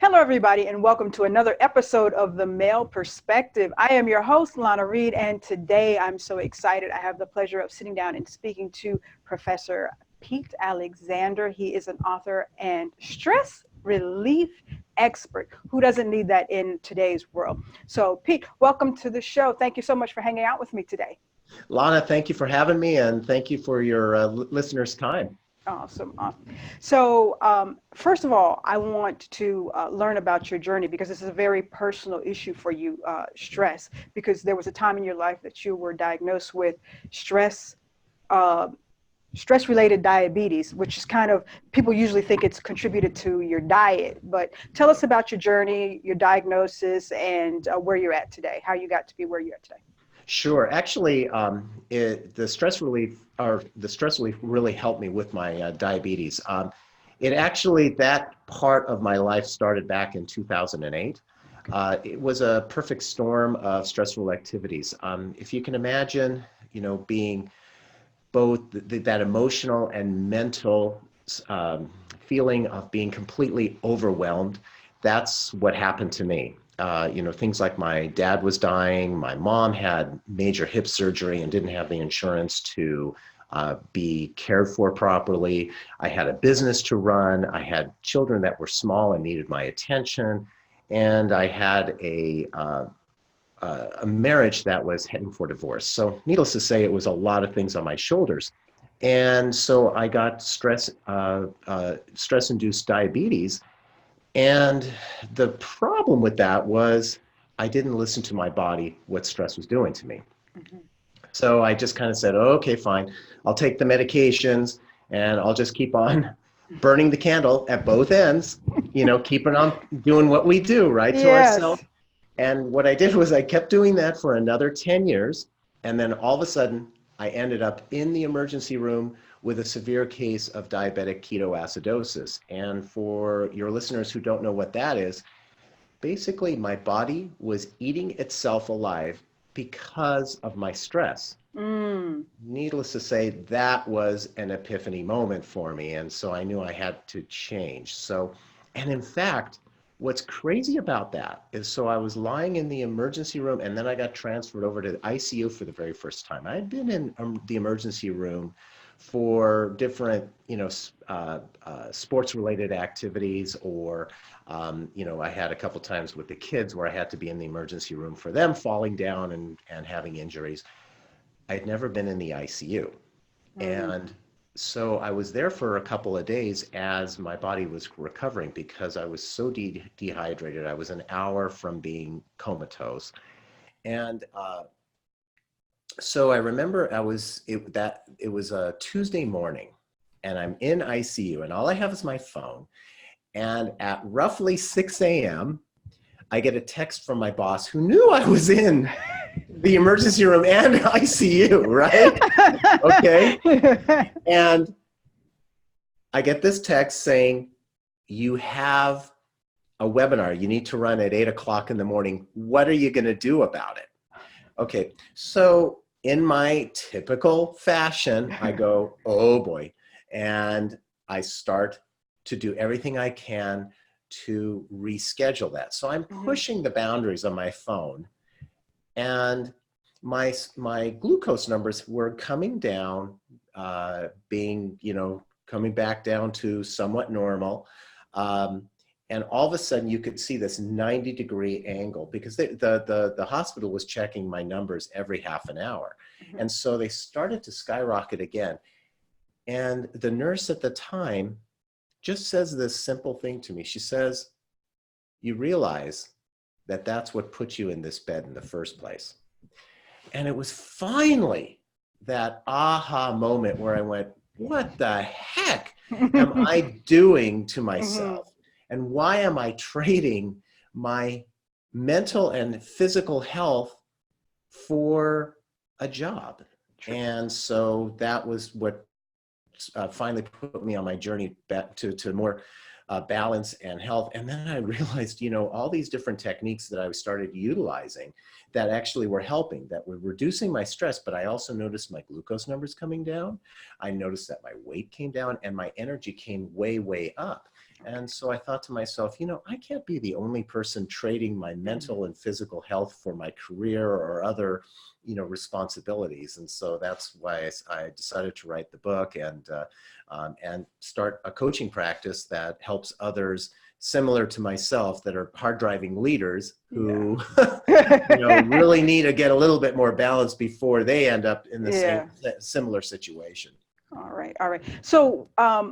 Hello, everybody, and welcome to another episode of The Male Perspective. I am your host, Lana Reid, and today I'm so excited. I have the pleasure of sitting down and speaking to Professor Pete Alexander. He is an author and stress relief expert. Who doesn't need that in today's world? So, Pete, welcome to the show. Thank you so much for hanging out with me today. Lana, thank you for having me, and thank you for your listeners' time. Awesome, awesome. So, first of all, I want to learn about your journey because this is a very personal issue for you, stress, because there was a time in your life that you were diagnosed with stress, uh, stress-related diabetes, which is kind of, people usually think it's contributed to your diet. But tell us about your journey, your diagnosis, and where you're at today, how you got to be where you're at today. Sure. Actually, the stress relief really helped me with my diabetes. That part of my life started back in 2008. It was a perfect storm of stressful activities. If you can imagine, being both that emotional and mental feeling of being completely overwhelmed. That's what happened to me. Things like my dad was dying, my mom had major hip surgery and didn't have the insurance to be cared for properly. I had a business to run. I had children that were small and needed my attention. And I had a marriage that was heading for divorce. So needless to say, it was a lot of things on my shoulders. And so I got stress-induced diabetes. And the problem with that was I didn't listen to my body, what stress was doing to me. Mhm. So I just kind of said, oh, okay, fine. I'll take the medications and I'll just keep on burning the candle at both ends, keeping on doing what we do, right, to ourselves. Yes. And what I did was I kept doing that for another 10 years. And then all of a sudden, I ended up in the emergency room with a severe case of diabetic ketoacidosis. And for your listeners who don't know what that is, basically my body was eating itself alive because of my stress. Mm. Needless to say, that was an epiphany moment for me. And so I knew I had to change. And in fact, what's crazy about that is, so I was lying in the emergency room and then I got transferred over to the ICU for the very first time. I had been in the emergency room for different, sports-related activities, or, I had a couple times with the kids where I had to be in the emergency room for them falling down and having injuries. I'd never been in the ICU. Mm. And so I was there for a couple of days as my body was recovering because I was so dehydrated. I was an hour from being comatose. And so I remember it was a Tuesday morning and I'm in ICU and all I have is my phone. And at roughly 6 a.m., I get a text from my boss who knew I was in the emergency room and ICU, right? Okay. And I get this text saying, you have a webinar you need to run at 8 o'clock in the morning. What are you going to do about it? Okay. So in my typical fashion, I go, oh boy. And I start to do everything I can to reschedule that. So I'm Mhm. pushing the boundaries on my phone, and my glucose numbers were coming down, coming back down to somewhat normal. And all of a sudden you could see this 90-degree angle because the hospital was checking my numbers every half an hour. Mhm. And so they started to skyrocket again. And the nurse at the time just says this simple thing to me. She says, you realize that that's what put you in this bed in the first place. And it was finally that aha moment where I went, what the heck am I doing to Mhm. myself? And why am I trading my mental and physical health for a job? True. And so that was what finally put me on my journey back to more balance and health. And then I realized, all these different techniques that I started utilizing that actually were helping, that were reducing my stress, but I also noticed my glucose numbers coming down. I noticed that my weight came down and my energy came way, way up. And so I thought to myself, I can't be the only person trading my mental and physical health for my career or other, responsibilities. And so that's why I decided to write the book and start a coaching practice that helps others similar to myself that are hard driving leaders who, really need to get a little bit more balance before they end up in the same similar situation. All right, all right. So,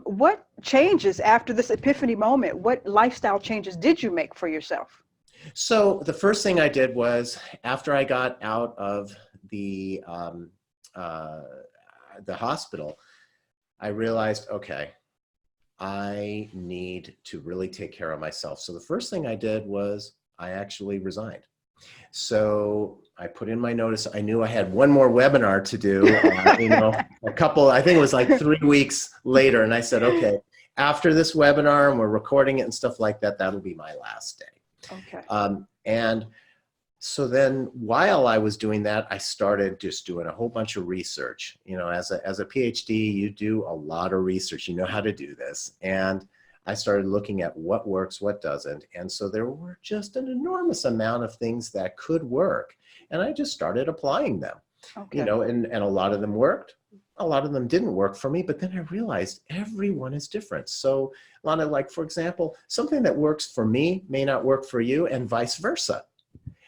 what changes after this epiphany moment? What lifestyle changes did you make for yourself? So the first thing I did was after I got out of uh, the hospital, I realized, okay, I need to really take care of myself. So the first thing I did was I actually resigned. So I put in my notice. I knew I had one more webinar to do, I think it was like 3 weeks later. And I said, okay, after this webinar and we're recording it and stuff like that, that'll be my last day. Okay. And so then while I was doing that, I started just doing a whole bunch of research. As a PhD, you do a lot of research. You know how to do this. And I started looking at what works, what doesn't. And so there were just an enormous amount of things that could work. And I just started applying them, Okay. and a lot of them worked. A lot of them didn't work for me, but then I realized everyone is different. So Lana, like for example, something that works for me may not work for you and vice versa.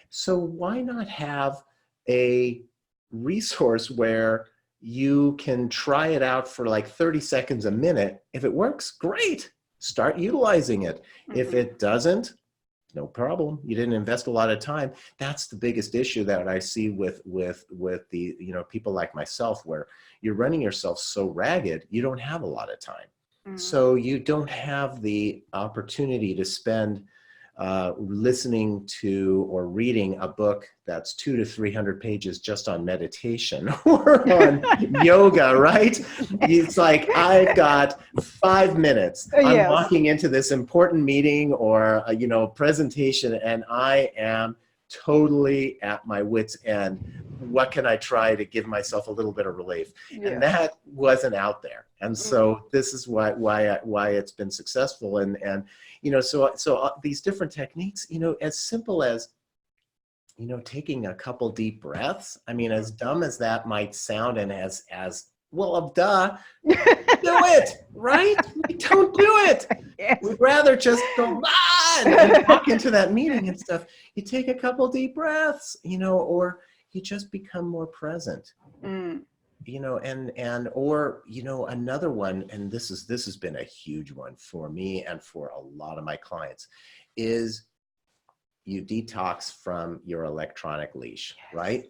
So why not have a resource where you can try it out for like 30 seconds a minute? If it works, great. Start utilizing it. If it doesn't, no problem. You didn't invest a lot of time. That's the biggest issue that I see with the, people like myself, where you're running yourself so ragged, you don't have a lot of time. So you don't have the opportunity to spend listening to or reading a book that's 200 to 300 pages just on meditation or on yoga, right? It's like, I've got 5 minutes. I'm walking into this important meeting or presentation, and I am totally at my wit's end. What can I try to give myself a little bit of relief? And that wasn't out there. And so this is why it's been successful. And so these different techniques, as simple as, taking a couple deep breaths. I mean, as dumb as that might sound, and as well, duh, do it, right? We don't do it. We'd rather just go and walk into that meeting and stuff. You take a couple deep breaths, or you just become more present. Or another one, and this has been a huge one for me and for a lot of my clients, is you detox from your electronic leash, right?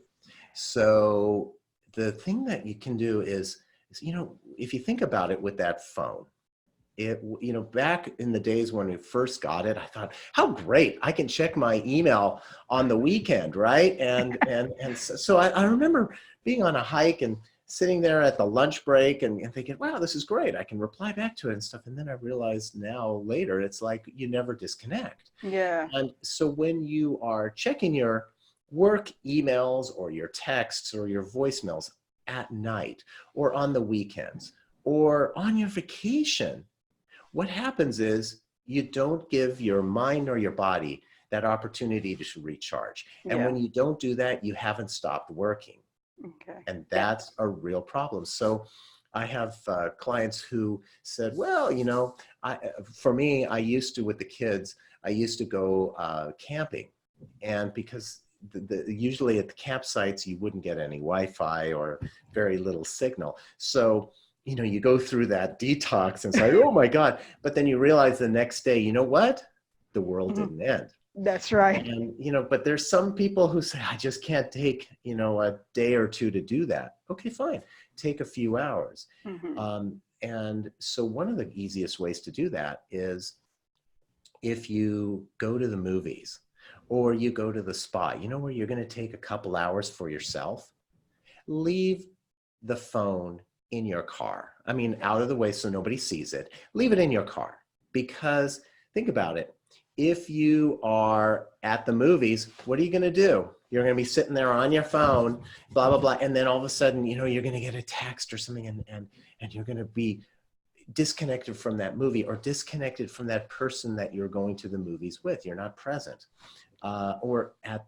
So the thing that you can do is, if you think about it with that phone, back in the days when we first got it, I thought, how great, I can check my email on the weekend, right? And so I remember being on a hike and sitting there at the lunch break and thinking, wow, this is great. I can reply back to it and stuff. And then I realized now later, it's like you never disconnect. Yeah. And so when you are checking your work emails or your texts or your voicemails at night or on the weekends or on your vacation, what happens is you don't give your mind or your body that opportunity to recharge. And when you don't do that, you haven't stopped working. Okay. And that's a real problem. So I have clients who said, well, for me, I used to, with the kids, I used to go camping. And because usually at the campsites, you wouldn't get any Wi-Fi or very little signal. So, you go through that detox and say, oh my God. But then you realize the next day, you know what? The world didn't end. That's right. And, but there's some people who say, I just can't take, a day or two to do that. Okay, fine. Take a few hours. And so one of the easiest ways to do that is if you go to the movies or you go to the spa, where you're going to take a couple hours for yourself, leave the phone in your car. I mean, out of the way so nobody sees it. Leave it in your car, because think about it. If you are at the movies, what are you going to do? You're going to be sitting there on your phone, blah, blah, blah. And then all of a sudden, you're going to get a text or something and you're going to be disconnected from that movie or disconnected from that person that you're going to the movies with. You're not present. Or at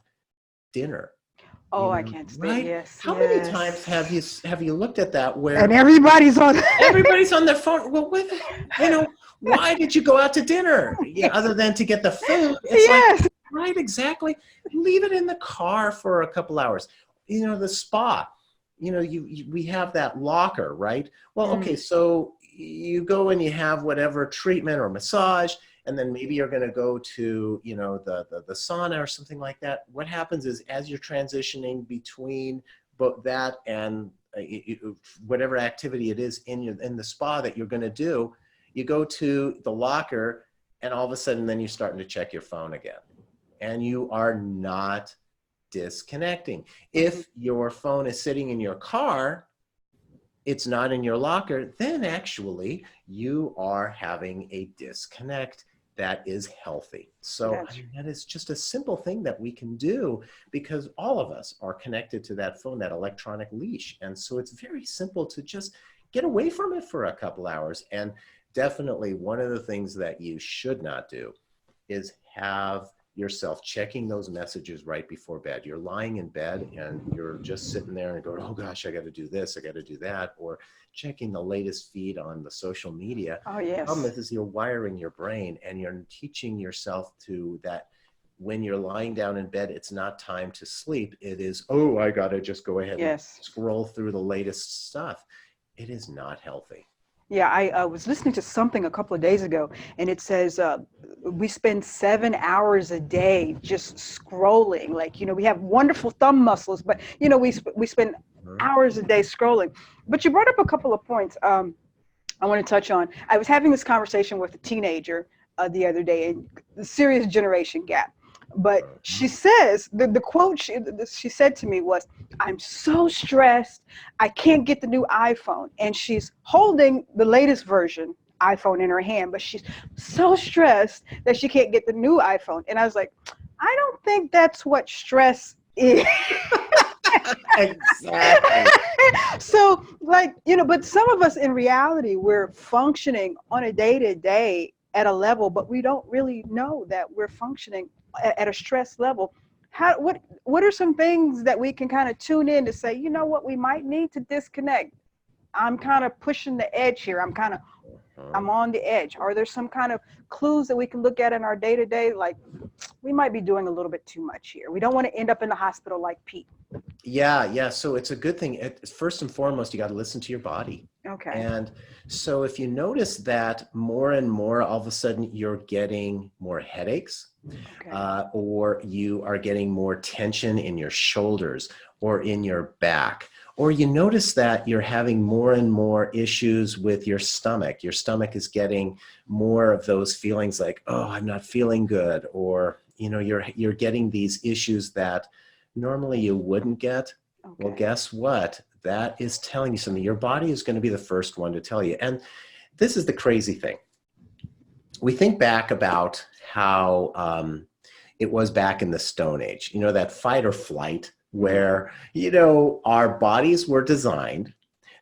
dinner, Oh, I can't stand. right? Yes, How many times yes. have you looked at that And where everybody's on. everybody's on their phone? Well, why did you go out to dinner? Other than to get the food. It's like, Yes. right, exactly. Leave it in the car for a couple hours. The spa, we have that locker, right? Well, okay, Mm. so you go and you have whatever treatment or massage, and then maybe you're going to go to, the sauna or something like that. What happens is as you're transitioning between that and whatever activity it is in the spa that you're going to do, you go to the locker, and all of a sudden then you're starting to check your phone again. And you are not disconnecting. If your phone is sitting in your car, it's not in your locker, then actually you are having a disconnect that is healthy. So that is just a simple thing that we can do because all of us are connected to that phone, that electronic leash. And so it's very simple to just get away from it for a couple hours. And definitely one of the things that you should not do is have yourself checking those messages right before bed. You're lying in bed and you're just sitting there and going, oh gosh, I got to do this, I got to do that, or checking the latest feed on the social media. Oh, yes. The problem is you're wiring your brain and you're teaching yourself to that when you're lying down in bed, it's not time to sleep. It is, oh, I got to just go ahead and scroll through the latest stuff. It is not healthy. Yeah, I was listening to something a couple of days ago, and it says we spend 7 hours a day just scrolling. Like, we have wonderful thumb muscles, but we spend hours a day scrolling. But you brought up a couple of points I want to touch on. I was having this conversation with a teenager the other day, and the serious generation gap. But she says, the quote she said to me was, I'm so stressed, I can't get the new iPhone. And she's holding the latest version iPhone in her hand, but she's so stressed that she can't get the new iPhone. And I was like, I don't think that's what stress is. Exactly. So, but some of us in reality, we're functioning on a day-to-day at a level, but we don't really know that we're functioning at a stress level. What are some things that we can kind of tune in to say, what, we might need to disconnect? I'm kind of pushing the edge here. I'm on the edge. Are there some kind of clues that we can look at in our day-to-day? Like, we might be doing a little bit too much here. We don't want to end up in the hospital like Pete. Yeah. So it's a good thing. First and foremost, you got to listen to your body. Okay. And so if you notice that more and more, all of a sudden you're getting more headaches, or you are getting more tension in your shoulders or in your back, or you notice that you're having more and more issues with your stomach. Your stomach is getting more of those feelings like, oh, I'm not feeling good, or you're getting these issues that normally you wouldn't get. Well, guess what? That is telling you something. Your body is going to be the first one to tell you. And this is the crazy thing. We think back about how it was back in the Stone Age, that fight or flight where, our bodies were designed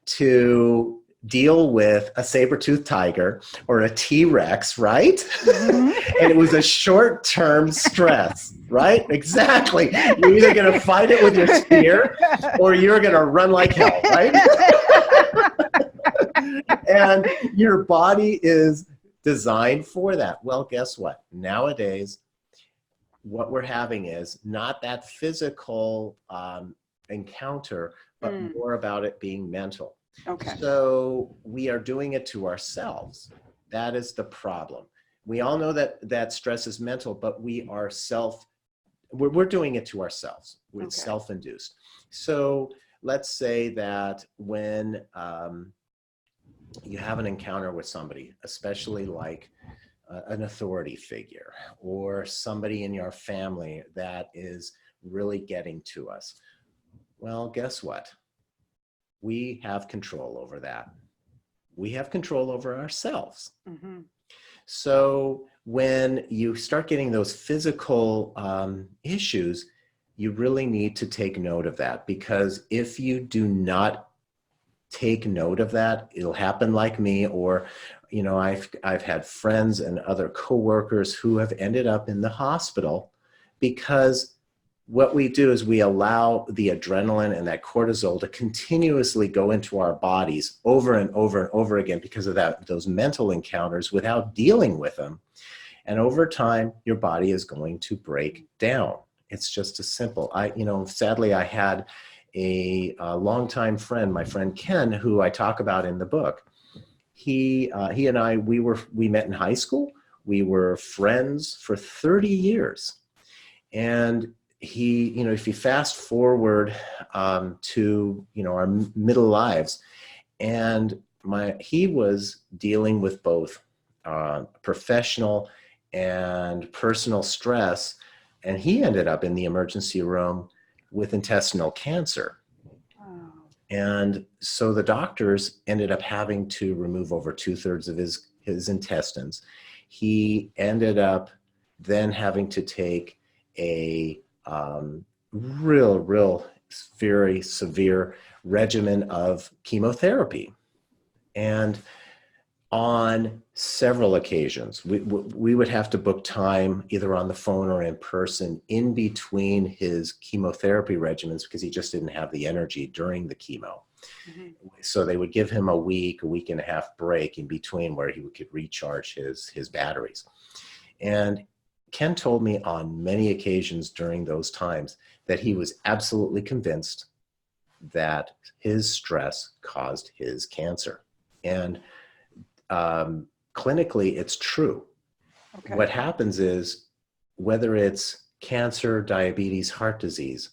to deal with a saber-toothed tiger or a T-Rex, right? And it was a short-term stress, right? Exactly. You're either going to fight it with your spear or you're going to run like hell, right? And your body is designed for that. Well, guess what? Nowadays, what we're having is not that physical encounter, but more about it being mental. So we are doing it to ourselves. That is the problem. We all know that stress is mental, but we're doing it to ourselves. It's self-induced. So let's say that when you have an encounter with somebody, especially like an authority figure or somebody in your family that is really getting to us, well, guess what? We have control over that. We have control over ourselves. So when you start getting those physical issues, you really need to take note of that, because if you do not take note of that. It'll happen like me, or, I've had friends and other coworkers who have ended up in the hospital because what we do is we allow the adrenaline and that cortisol to continuously go into our bodies over and over and over again because of those mental encounters without dealing with them. And over time, your body is going to break down. It's just as simple. Sadly, I had a longtime friend, my friend Ken, who I talk about in the book. He and I, we met in high school. We were friends for 30 years. And he, if you fast forward to, our middle lives, and he was dealing with both professional and personal stress, and he ended up in the emergency room with intestinal cancer. Oh. And so the doctors ended up having to remove over 2/3 of his intestines. He ended up then having to take a real, very severe regimen of chemotherapy. And on several occasions, we would have to book time either on the phone or in person in between his chemotherapy regimens because he just didn't have the energy during the chemo. Mm-hmm. So they would give him a week and a half break in between where he could recharge his batteries. And Ken told me on many occasions during those times that he was absolutely convinced that his stress caused his cancer. And clinically, it's true. Okay. What happens is, whether it's cancer, diabetes, heart disease,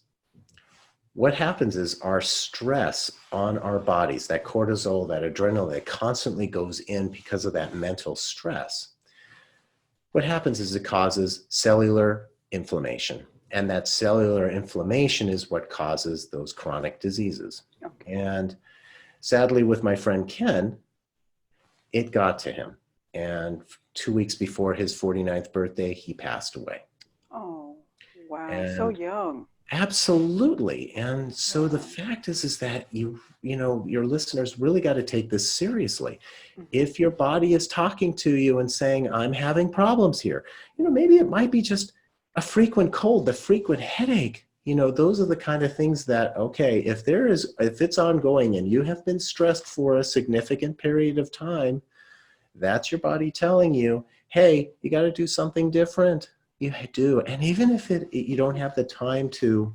what happens is our stress on our bodies, that cortisol, that adrenaline, that constantly goes in because of that mental stress. What happens is it causes cellular inflammation. And that cellular inflammation is what causes those chronic diseases. Okay. And sadly, with my friend Ken, it got to him. And 2 weeks before his 49th birthday, he passed away. Oh, wow. And so young. Absolutely. And so the fact is that your listeners really got to take this seriously. Mm-hmm. If your body is talking to you and saying, I'm having problems here, maybe it might be just a frequent cold, a frequent headache. Those are the kind of things that, okay, if it's ongoing and you have been stressed for a significant period of time, that's your body telling you, hey, you got to do something different. You do. And even if you don't have the time to,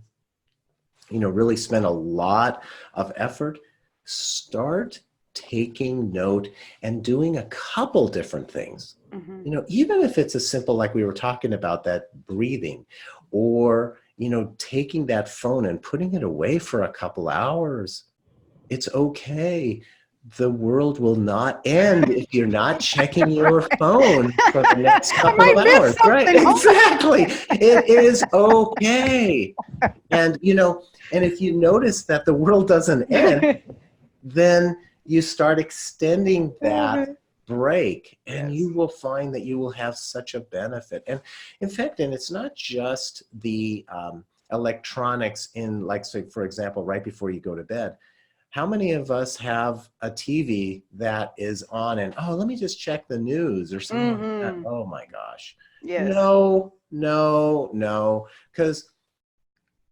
really spend a lot of effort, start taking note and doing a couple different things. Mm-hmm. Even if it's as simple, like we were talking about, that breathing, or, taking that phone and putting it away for a couple hours. It's okay. The world will not end if you're not checking your phone for the next couple of hours. Right? Exactly. It is okay. And, and if you notice that the world doesn't end, then you start extending that break, and you will find that you will have such a benefit. And in fact, and it's not just the electronics in, like, say, for example, right before you go to bed. How many of us have a TV that is on and, let me just check the news or something like that? Oh my gosh. Yes. No. Because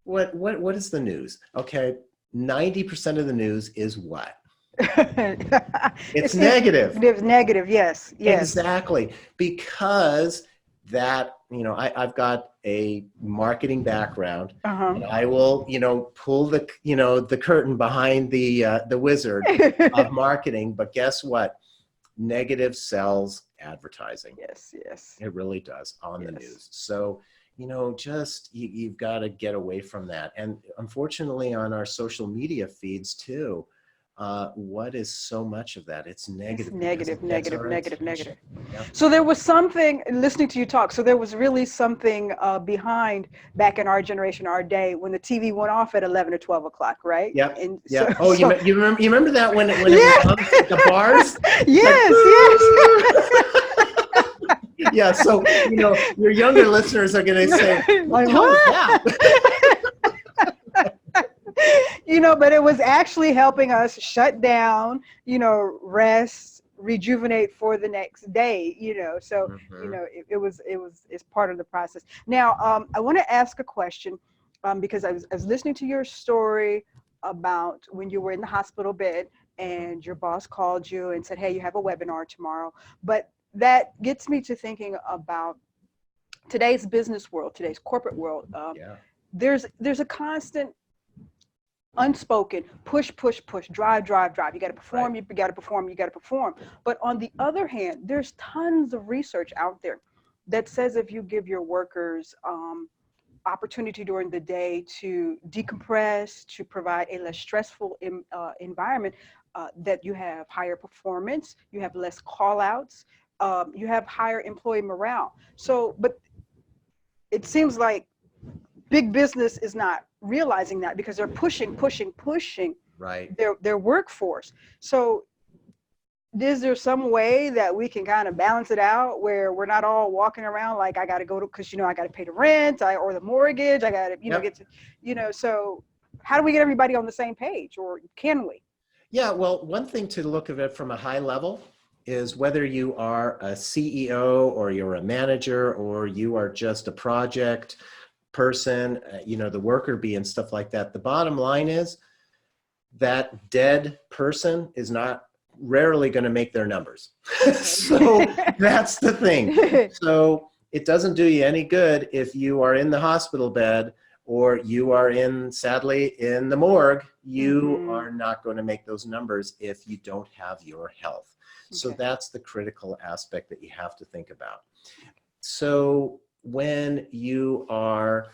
what is the news? Okay. 90% of the news is what? It's negative. It's negative. Yes. Exactly. Because that, I've got a marketing background, and I will, pull the curtain behind the wizard of marketing. But guess what? Negative sells advertising. Yes. It really does on the news. So, you've got to get away from that. And unfortunately, on our social media feeds too, what is so much of that? It's negative. It's negative. Yeah. So there was something, listening to you talk, so there was really something behind back in our generation, our day, when the TV went off at 11 or 12 o'clock, right? Yep. You remember that when it was on the bars? Yes. Yeah, so, your younger listeners are going to say, what? but it was actually helping us shut down, rest, rejuvenate for the next day, so, Mhm. it's part of the process. Now, I want to ask a question, because I was listening to your story about when you were in the hospital bed Mhm. and your boss called you and said, hey, you have a webinar tomorrow. But that gets me to thinking about today's business world, today's corporate world. Yeah. There's a constant unspoken push, push, push, drive, drive, drive. You got to Right. perform, you got to perform, you got to perform. But on the other hand, there's tons of research out there that says if you give your workers opportunity during the day to decompress, to provide a less stressful environment, that you have higher performance, you have less call outs, you have higher employee morale. So, but it seems like big business is not realizing that because they're pushing, pushing, pushing Right. their workforce. So is there some way that we can kind of balance it out where we're not all walking around like I got to go to, because I got to pay the rent, or the mortgage, I got to Yep. get to, so how do we get everybody on the same page, or can we? Yeah, well, one thing to look at it from a high level is whether you are a CEO or you're a manager or you are just a project person, the worker bee and stuff like that. The bottom line is that dead person is not rarely going to make their numbers. So that's the thing. Okay. So it doesn't do you any good if you are in the hospital bed or you are sadly, in the morgue. You Hmm. are not going to make those numbers if you don't have your health. So Okay. that's the critical aspect that you have to think about. So when you are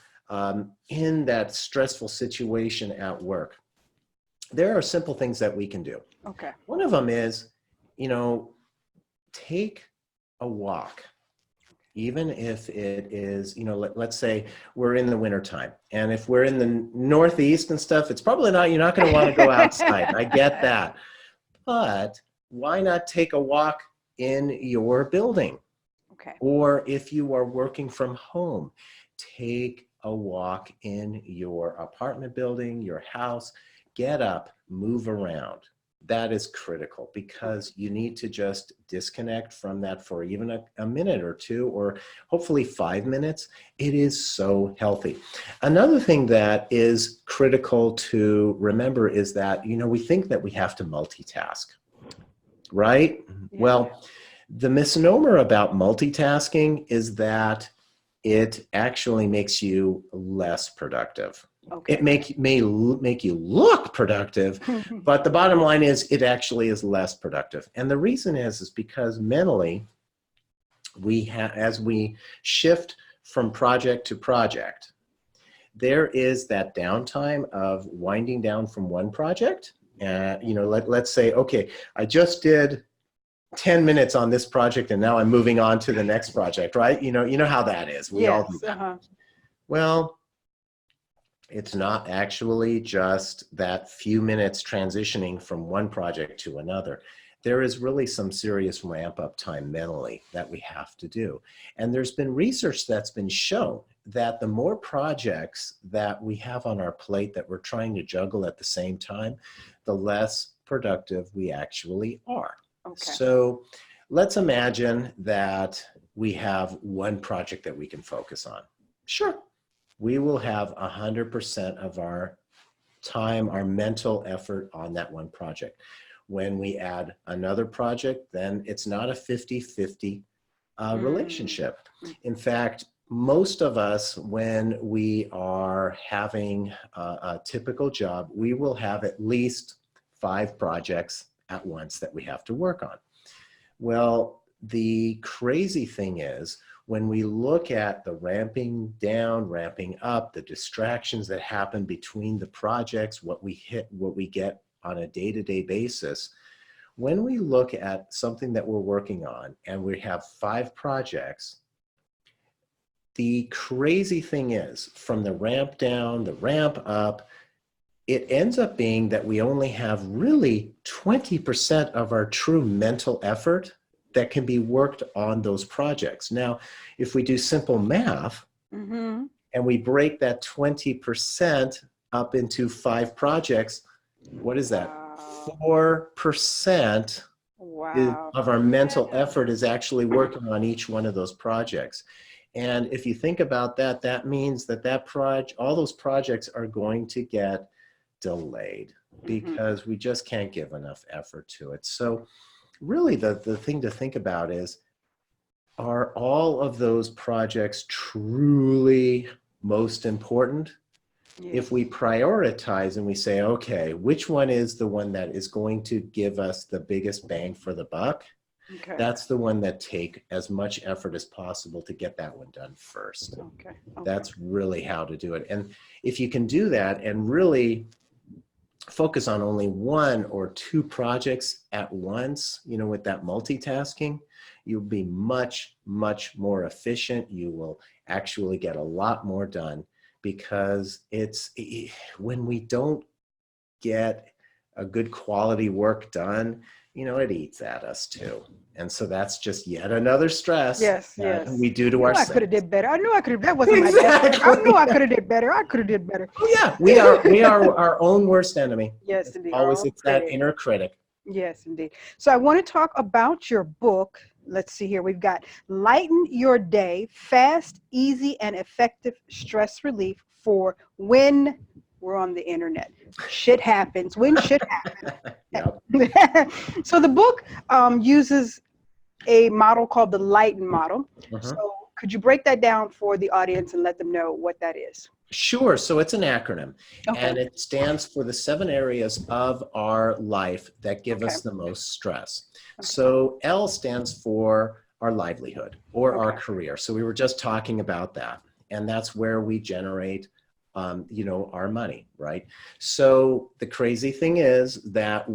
in that stressful situation at work, there are simple things that we can do. Okay. One of them is, you know, take a walk, even if it is, let's say we're in the wintertime. And if we're in the Northeast and stuff, it's probably not, you're not going to want to go outside. I get that. But why not take a walk in your building? Okay. Or if you are working from home, take a walk in your apartment building, your house, get up, move around. That is critical Okay. because you need to just disconnect from that for even a minute or two, or hopefully 5 minutes. It is so healthy. Another thing that is critical to remember is that, we think that we have to multitask, right? Yeah. Well, the misnomer about multitasking is that it actually makes you less productive. It Okay. may make you look productive, but the bottom line is it actually is less productive. And the reason is because mentally, as we shift from project to project, there is that downtime of winding down from one project. Let's say, okay, I just did 10 minutes on this project and now I'm moving on to the next project, right? You know how that is. We all do Yes. that. Uh-huh. Well, it's not actually just that few minutes transitioning from one project to another. There is really some serious ramp up time mentally that we have to do. And there's been research that's been shown that the more projects that we have on our plate that we're trying to juggle at the same time, the less productive we actually are. Okay. So let's imagine that we have one project that we can focus on. Sure, we will have 100% of our time, our mental effort on that one project. When we add another project, then it's not a 50-50 Mm. relationship. In fact, most of us, when we are having a typical job, we will have at least 5 projects at once that we have to work on. Well, the crazy thing is when we look at the ramping down, ramping up, the distractions that happen between the projects, what we get on a day-to-day basis, when we look at something that we're working on and we have 5 projects, the crazy thing is from the ramp down, the ramp up, it ends up being that we only have really 20% of our true mental effort that can be worked on those projects. Now, if we do simple math Mm-hmm. and we break that 20% up into 5 projects, what is that? Wow. 4% Wow. of our mental effort is actually working on each one of those projects. And if you think about that, that means that all those projects are going to get delayed because we just can't give enough effort to it. So really the thing to think about is, are all of those projects truly most important? If we prioritize and we say, okay, which one is the one that is going to give us the biggest bang for the buck? Okay. That's the one that take as much effort as possible to get that one done first. Okay. That's really how to do it. And if you can do that and really focus on only 1 or 2 projects at once, you know, with that multitasking, you'll be much, much more efficient. You will actually get a lot more done, because when we don't get a good quality work done, you know, it eats at us too. And so that's just yet another stress that we do to ourselves. I could have did better. I knew I could have. That wasn't my best. I knew I could have did better. I could have did better. Oh yeah, we are our own worst enemy. Yes, indeed. Always, it's that inner critic. Yes, indeed. So I want to talk about your book. Let's see here. We've got Lighten Your Day, Fast, Easy, and Effective Stress Relief for When We're on the Internet. Shit happens. When shit happens. So the book uses a model called the Lighten model. So could you break that down for the audience and let them know what that is? Sure. So it's an acronym, and it stands for the 7 areas of our life that give us the most stress. So L stands for our livelihood or our career. So we were just talking about that, and that's where we generate, you know, our money, right? So the crazy thing is that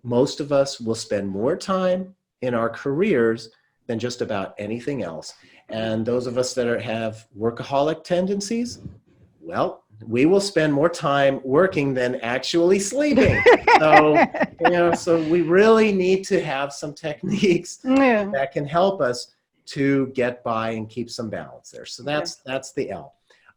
most of us will spend more time in our careers than just about anything else. And those of us that have workaholic tendencies, well, we will spend more time working than actually sleeping. So, you know, so we really need to have some techniques that can help us to get by and keep some balance there. So that's the L.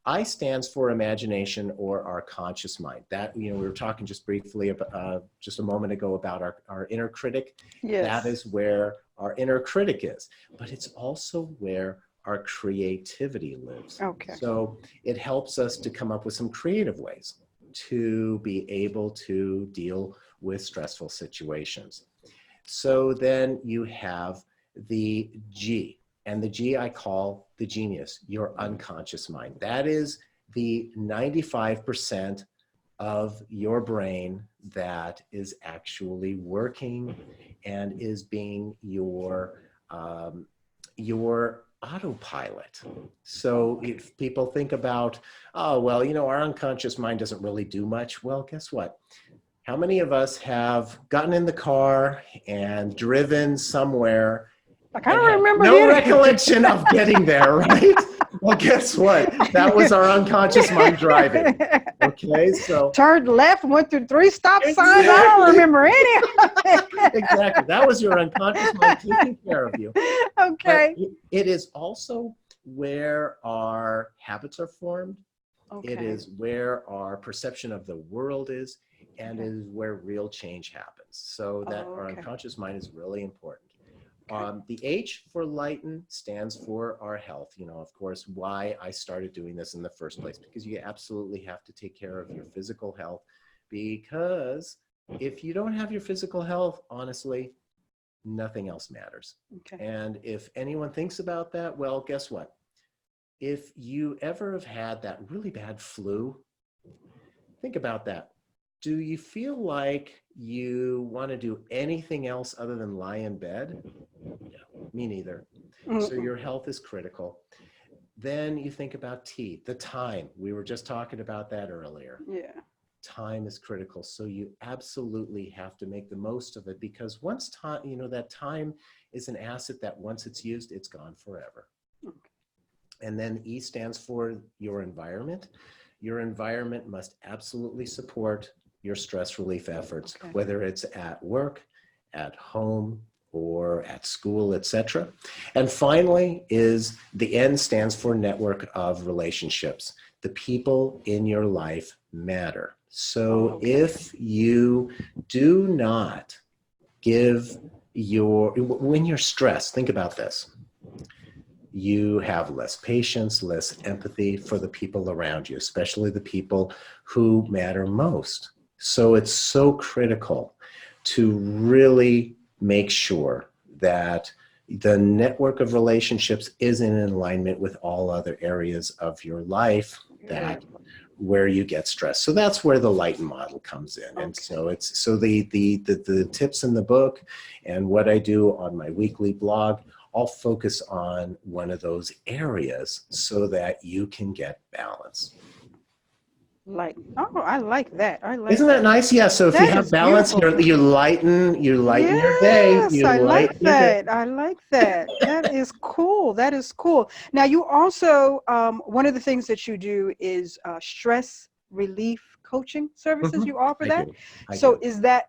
I stands for imagination, or our conscious mind. That, you know, we were talking just briefly about, just a moment ago, about our inner critic. That is where our inner critic is, but it's also where our creativity lives. So it helps us to come up with some creative ways to be able to deal with stressful situations. So then you have the G, and the G I call the genius, your unconscious mind. That is the 95% of your brain that is actually working and is being your autopilot. So if people think about, oh, well, you know, our unconscious mind doesn't really do much. Well, guess what? How many of us have gotten in the car and driven somewhere? I kind of remember no recollection of getting there, right? Well, guess what? That was our unconscious mind driving. Okay, so turned left, went through 3 stop signs. I don't remember any of it. Exactly. That was your unconscious mind taking care of you. Okay. But it is also where our habits are formed. It is where our perception of the world is, and it is where real change happens. So that our unconscious mind is really important. The H for lighten stands for our health. You know, of course, why I started doing this in the first place, because you absolutely have to take care of your physical health, because if you don't have your physical health, honestly, nothing else matters. And if anyone thinks about that, well, guess what? If you ever have had that really bad flu, think about that. Do you feel like you want to do anything else other than lie in bed? No, me neither. So your health is critical. Then you think about T, the time. We were just talking about that earlier. Time is critical. So you absolutely have to make the most of it, because once time, you know, that time is an asset that once it's used, it's gone forever. And then E stands for your environment. Your environment must absolutely support your stress relief efforts, whether it's at work, at home, or at school, etc. And finally is the N stands for network of relationships. the people in your life matter. So Okay. if you do not give when you're stressed, think about this. You have less patience, less empathy for the people around you, especially the people who matter most. So it's so critical to really make sure that the network of relationships is in alignment with all other areas of your life that Right. where you get stressed. So that's where the Lighten model comes in. And Okay. so it's so the tips in the book and what I do on my weekly blog all focus on one of those areas so that you can get balance. Like, oh, I like that. I Isn't like that that. nice? Yeah. So if you That have is balance, beautiful. you lighten your day. Yes, You I like lighten your day. that. I like that. That is cool. That is cool. Now, you also, one of the things that you do is stress relief coaching services. You offer I that. do. I So, do. is that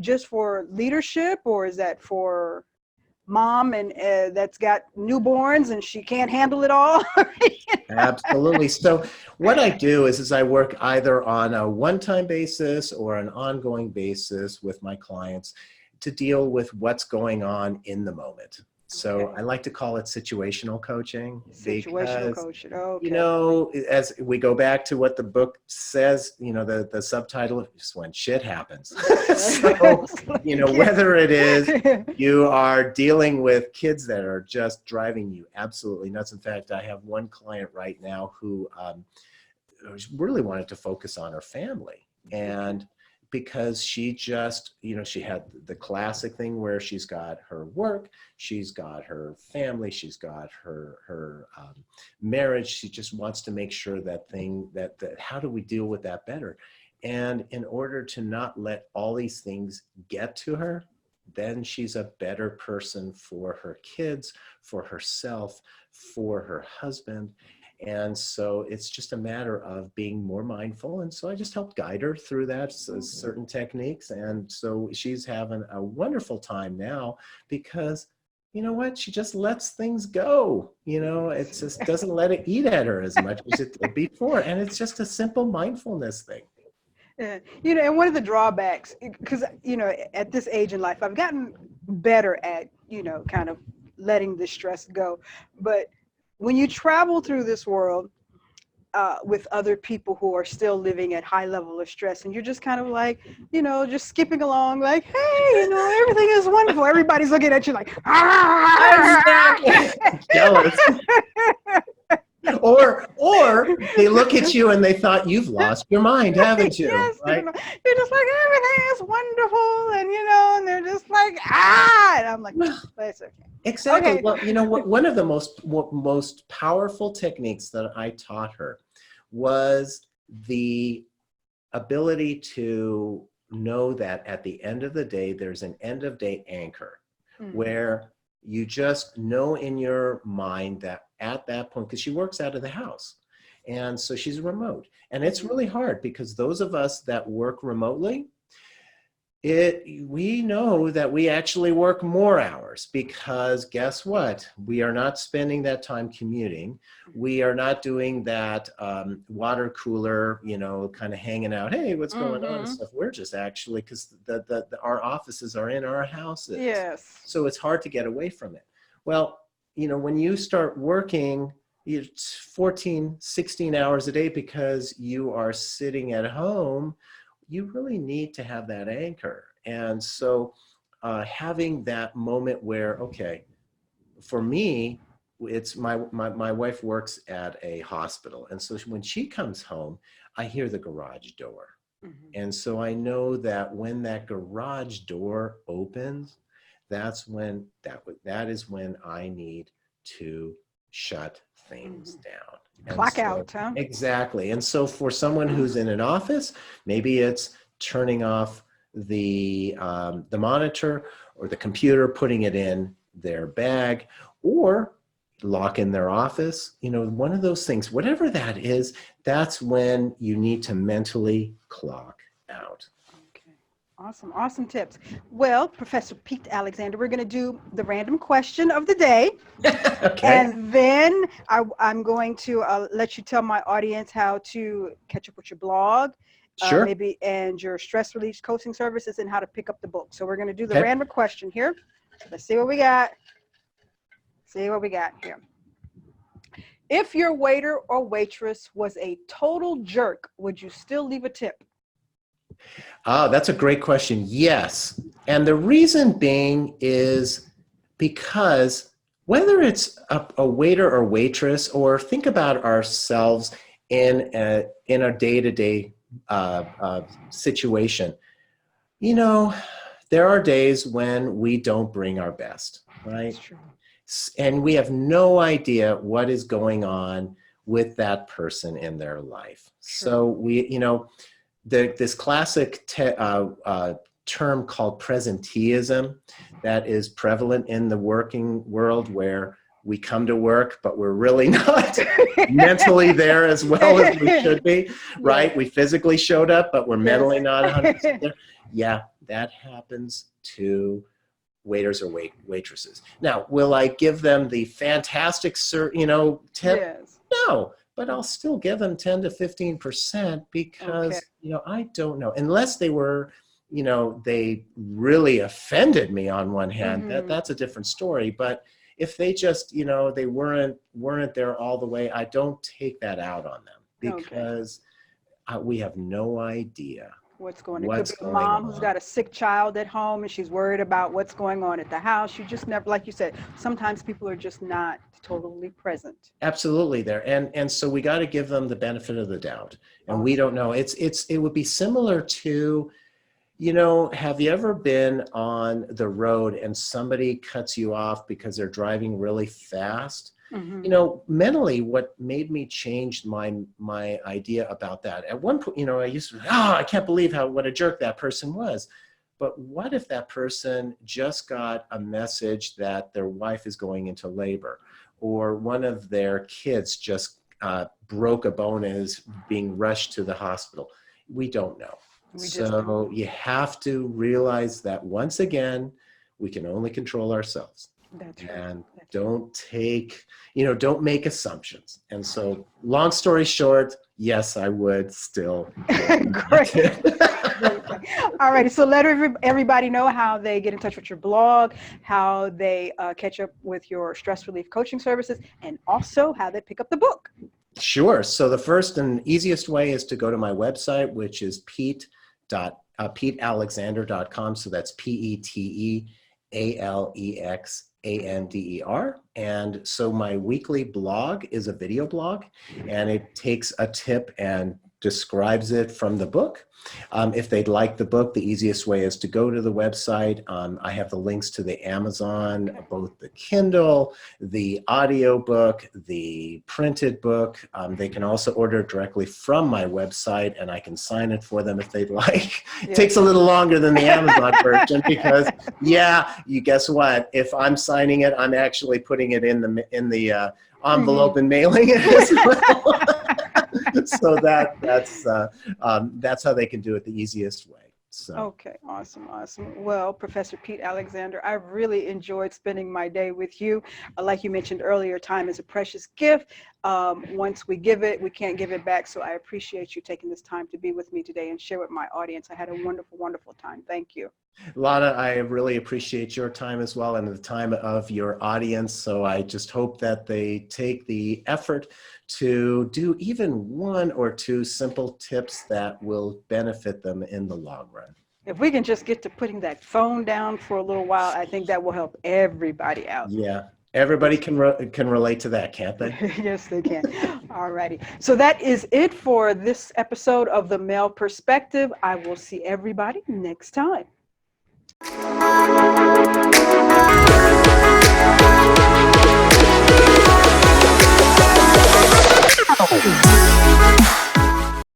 just for leadership, or is that for mom and that's got newborns and she can't handle it all? Absolutely. So what I do is I work either on a one-time basis or an ongoing basis with my clients to deal with what's going on in the moment. So Okay. I like to call it situational coaching Situational because, coaching. Okay. as we go back to what the book says, the subtitle is when shit happens. So, It's like, yes. whether it is you are dealing with kids that are just driving you absolutely nuts. In fact, I have one client right now who really wanted to focus on her family. Okay. And because she just, she had the classic thing where she's got her work, she's got her family, she's got her marriage. She just wants to make sure that how do we deal with that better? And in order to not let all these things get to her, then she's a better person for her kids, for herself, for her husband. And so it's just a matter of being more mindful. And so I just helped guide her through that, so certain techniques. And so she's having a wonderful time now because you know what? She just lets things go. It just doesn't let it eat at her as much as it did before. And it's just a simple mindfulness thing. Yeah. And one of the drawbacks, because, at this age in life, I've gotten better at, kind of letting the stress go. But when you travel through this world with other people who are still living at high level of stress, and you're just kind of like, just skipping along, like, hey, everything is wonderful. Everybody's looking at you like, ah! Exactly. Jealous. Or they look at you and they thought you've lost your mind, haven't you? Yes, Right? you're just like, everything is wonderful, and they're just like, ah, and I'm like, that's okay. Exactly. Okay. Well, one of the most powerful techniques that I taught her was the ability to know that at the end of the day, there's an end of day anchor Hmm. where you just know in your mind that at that point, because she works out of the house. And so she's remote. And it's Hmm. really hard because those of us that work remotely, we know that we actually work more hours because guess what? We are not spending that time commuting. We are not doing that water cooler, kind of hanging out. Hey, what's going on and Hmm. stuff. We're just actually because our offices are in our houses, Yes. so it's hard to get away from it. Well, when you start working, it's 14, 16 hours a day because you are sitting at home, you really need to have that anchor. And so having that moment where, okay, for me, it's my wife works at a hospital. And so when she comes home, I hear the garage door. Hmm. And so I know that when that garage door opens, that is when I need to shut things Hmm. down. And Clock so out, huh? exactly. And so for someone who's in an office, maybe it's turning off the monitor or the computer, putting it in their bag, or lock in their office. One of those things, whatever that is, that's when you need to mentally clock out. Okay. Awesome, awesome tips. Well, Professor Pete Alexander, we're going to do the random question of the day. Okay, And then I'm going to let you tell my audience how to catch up with your blog, sure. maybe, and your stress relief coaching services, and how to pick up the book. So we're going to do the Okay. random question here. Let's see what we got. See what we got here. If your waiter or waitress was a total jerk, would you still leave a tip? That's a great question. Yes. And the reason being is because whether it's a waiter or waitress, or think about ourselves in a day-to-day situation, you know, there are days when we don't bring our best, right? That's true. And we have no idea what is going on with that person in their life. True. So this classic term called presenteeism that is prevalent in the working world, where we come to work, but we're really not mentally there as well as we should be, Yes. right? We physically showed up, but we're Yes. mentally not 100% there. Yeah, that happens to waiters or waitresses. Now, will I give them the fantastic, tip? Yes. No, but I'll still give them 10 to 15% Okay. because, I don't know, unless they were, they really offended me on one hand, Mm-hmm. that's a different story. But if they just, they weren't there all the way, I don't take that out on them Okay. because we have no idea What's going on? It could what's be a going mom who's on. got a sick child at home and she's worried about what's going on at the house. You just never, like you said, sometimes people are just not totally present. Absolutely there. And so we got to give them the benefit of the doubt. And we Awesome. don't know. It would be similar to, have you ever been on the road and somebody cuts you off because they're driving really fast? Mm-hmm. Mentally, what made me change my idea about that, at one point, I used to, I can't believe what a jerk that person was. But what if that person just got a message that their wife is going into labor, or one of their kids just broke a bone and is being rushed to the hospital? We don't know. We just don't So know. you have to realize that once again, we can only control ourselves, That's right. and That's don't make assumptions. And so, long story short, yes, I would still. right. Great. Great. All righty. So let everybody know how they get in touch with your blog, how they catch up with your stress relief coaching services, and also how they pick up the book. Sure. So the first and easiest way is to go to my website, which is petealexander.com. So that's PETEALEXANDER. And so my weekly blog is a video blog, and it takes a tip and describes it from the book. If they'd like the book, the easiest way is to go to the website. I have the links to the Amazon, both the Kindle, the audiobook, the printed book. They can also order it directly from my website, and I can sign it for them if they'd like. It takes a little longer than the Amazon version because, you guess what? If I'm signing it, I'm actually putting it in the envelope and mailing it as well. So that's how they can do it the easiest way. So. Okay, awesome, awesome. Well, Professor Pete Alexander, I really enjoyed spending my day with you. Like you mentioned earlier, time is a precious gift. Once we give it, we can't give it back. So I appreciate you taking this time to be with me today and share with my audience. I had a wonderful, wonderful time. Thank you. Lana, I really appreciate your time as well, and the time of your audience. So I just hope that they take the effort to do even one or two simple tips that will benefit them in the long run. If we can just get to putting that phone down for a little while, I think that will help everybody out. Yeah, everybody can relate to that, can't they? Yes, they can. All righty. So that is it for this episode of The Male Perspective. I will see everybody next time.